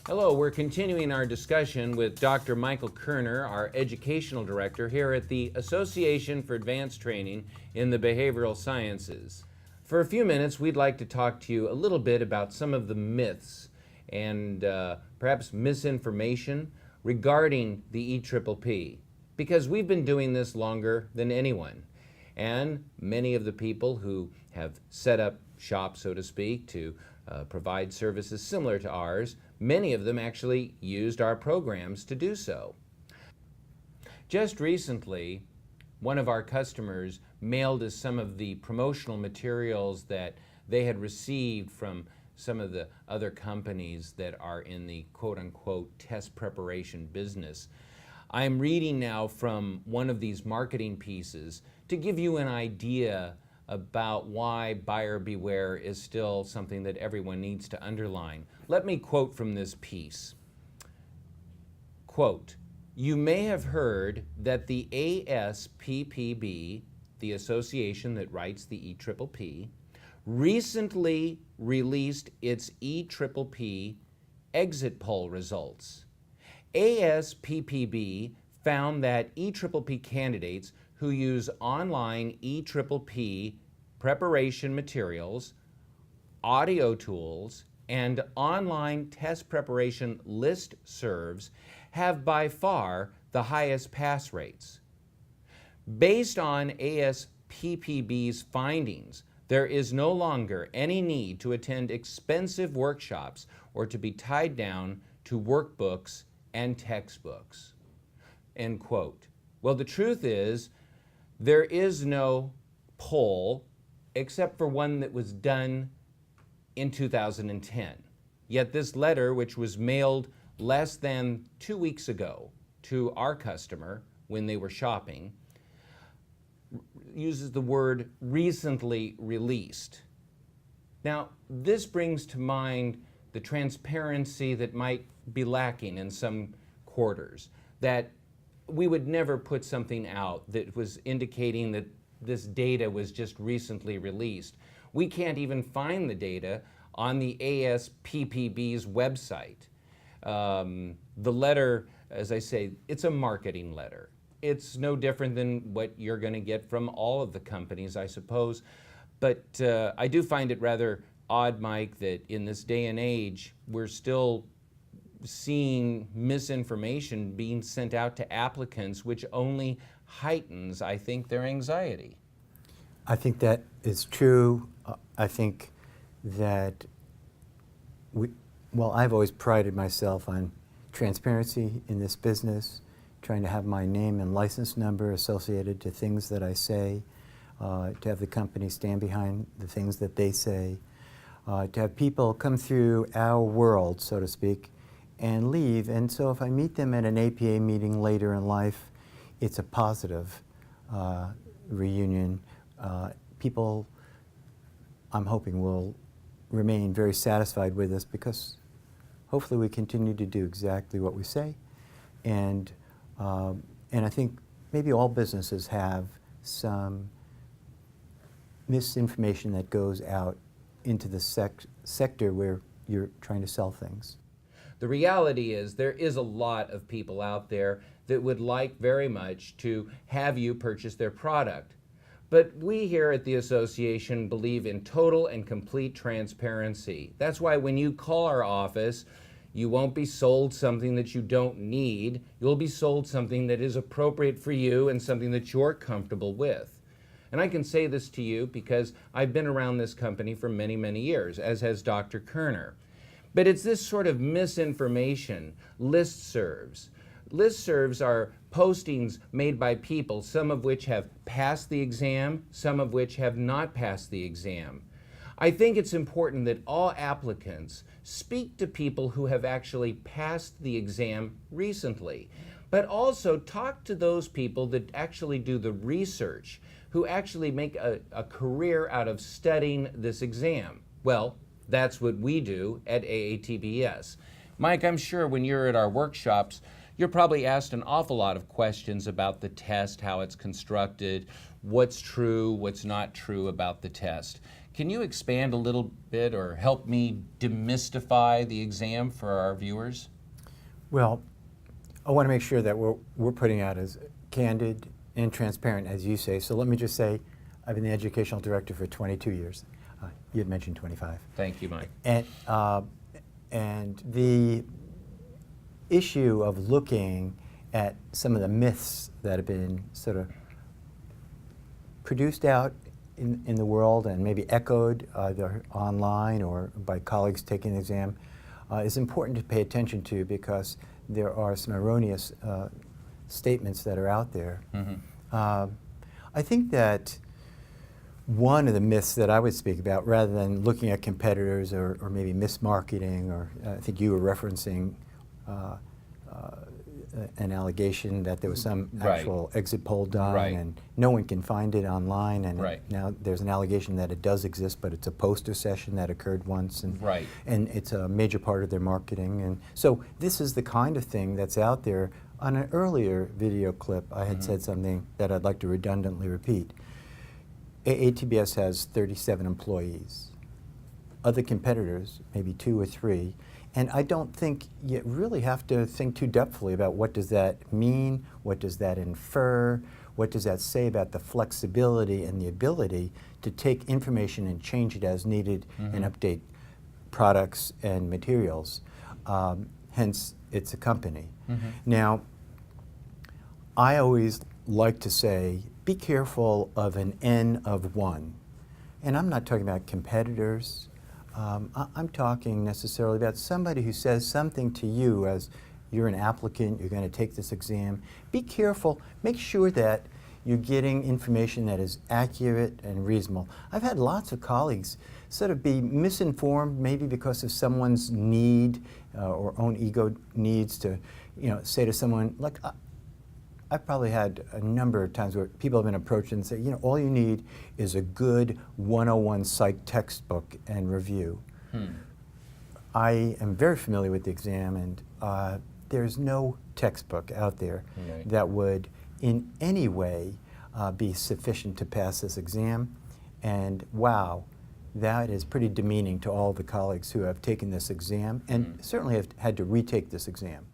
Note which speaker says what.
Speaker 1: Hello, we're continuing our discussion with Dr. Michael Kerner, our Educational Director here at the Association for Advanced Training in the Behavioral Sciences. For a few minutes, we'd like to talk to you a little bit about some of the myths and perhaps misinformation regarding the EPPP, because we've been doing this longer than anyone. And many of the people who have set up shop, so to speak, to provide services similar to ours, many of them actually used our programs to do so. Just recently, one of our customers mailed us some of the promotional materials that they had received from some of the other companies that are in the quote-unquote test preparation business. I'm reading now from one of these marketing pieces to give you an idea about why buyer beware is still something that everyone needs to underline. Let me quote from this piece. Quote, "You may have heard that the ASPPB, the association that writes the EPPP, recently released its EPPP exit poll results. ASPPB found that EPPP candidates who use online EPPP preparation materials, audio tools, and online test preparation listservs have by far the highest pass rates. Based on ASPPB's findings, there is no longer any need to attend expensive workshops or to be tied down to workbooks and textbooks." End quote. Well, the truth is, there is no poll except for one that was done in 2010. Yet this letter, which was mailed less than 2 weeks ago to our customer when they were shopping, uses the word recently released. Now, this brings to mind the transparency that might be lacking in some quarters, that we would never put something out that was indicating that this data was just recently released. We can't even find the data on the ASPPB's website. The letter, as I say, it's a marketing letter. It's no different than what you're going to get from all of the companies, I suppose. But I do find it rather odd, Mike, that in this day and age, we're still seeing misinformation being sent out to applicants, which only heightens, I think, their anxiety.
Speaker 2: I think that is true. I think that I've always prided myself on transparency in this business, trying to have my name and license number associated to things that I say, to have the company stand behind the things that they say, to have people come through our world, so to speak, and leave. And so if I meet them at an APA meeting later in life, it's a positive reunion. People, I'm hoping, will remain very satisfied with us because hopefully we continue to do exactly what we say. And I think maybe all businesses have some misinformation that goes out into the sector where you're trying to sell things.
Speaker 1: The reality is there is a lot of people out there that would like very much to have you purchase their product. But we here at the association believe in total and complete transparency. That's why when you call our office, you won't be sold something that you don't need. You'll be sold something that is appropriate for you and something that you're comfortable with. And I can say this to you because I've been around this company for many, many years, as has Dr. Kerner. But it's this sort of misinformation, listservs. Listservs are postings made by people, some of which have passed the exam, some of which have not passed the exam. I think it's important that all applicants speak to people who have actually passed the exam recently, but also talk to those people that actually do the research, who actually make a career out of studying this exam. Well, that's what we do at AATBS. Mike, I'm sure when you're at our workshops, you're probably asked an awful lot of questions about the test, how it's constructed, what's true, what's not true about the test. Can you expand a little bit or help me demystify the exam for our viewers?
Speaker 2: Well, I want to make sure that we're putting out as candid and transparent as you say. So let me just say, I've been the educational director for 22 years. You had mentioned 25.
Speaker 1: Thank you, Mike.
Speaker 2: And the issue of looking at some of the myths that have been sort of produced out in the world and maybe echoed either online or by colleagues taking the exam is important to pay attention to, because there are some erroneous statements that are out there. I think that one of the myths that I would speak about, rather than looking at competitors or maybe mismarketing, or I think you were referencing an allegation that there was some actual exit poll done and no one can find it online, and now there's an allegation that it does exist, but it's a poster session that occurred once, and it's a major part of their marketing. And so this is the kind of thing that's out there. On an earlier video clip, I had said something that I'd like to redundantly repeat. AATBS has 37 employees. Other competitors, maybe 2 or 3. And I don't think you really have to think too depthfully about what does that mean, what does that infer, what does that say about the flexibility and the ability to take information and change it as needed and update products and materials. Hence, it's a company. Now, I always like to say, be careful of an N of 1. And I'm not talking about competitors. I'm talking necessarily about somebody who says something to you as you're an applicant, you're going to take this exam. Be careful. Make sure that you're getting information that is accurate and reasonable. I've had lots of colleagues sort of be misinformed, maybe because of someone's need or own ego needs to, say to someone, like, I've probably had a number of times where people have been approached and say, all you need is a good 101 psych textbook and review. I am very familiar with the exam, and there's no textbook out there that would in any way be sufficient to pass this exam. And wow, that is pretty demeaning to all the colleagues who have taken this exam and certainly have had to retake this exam.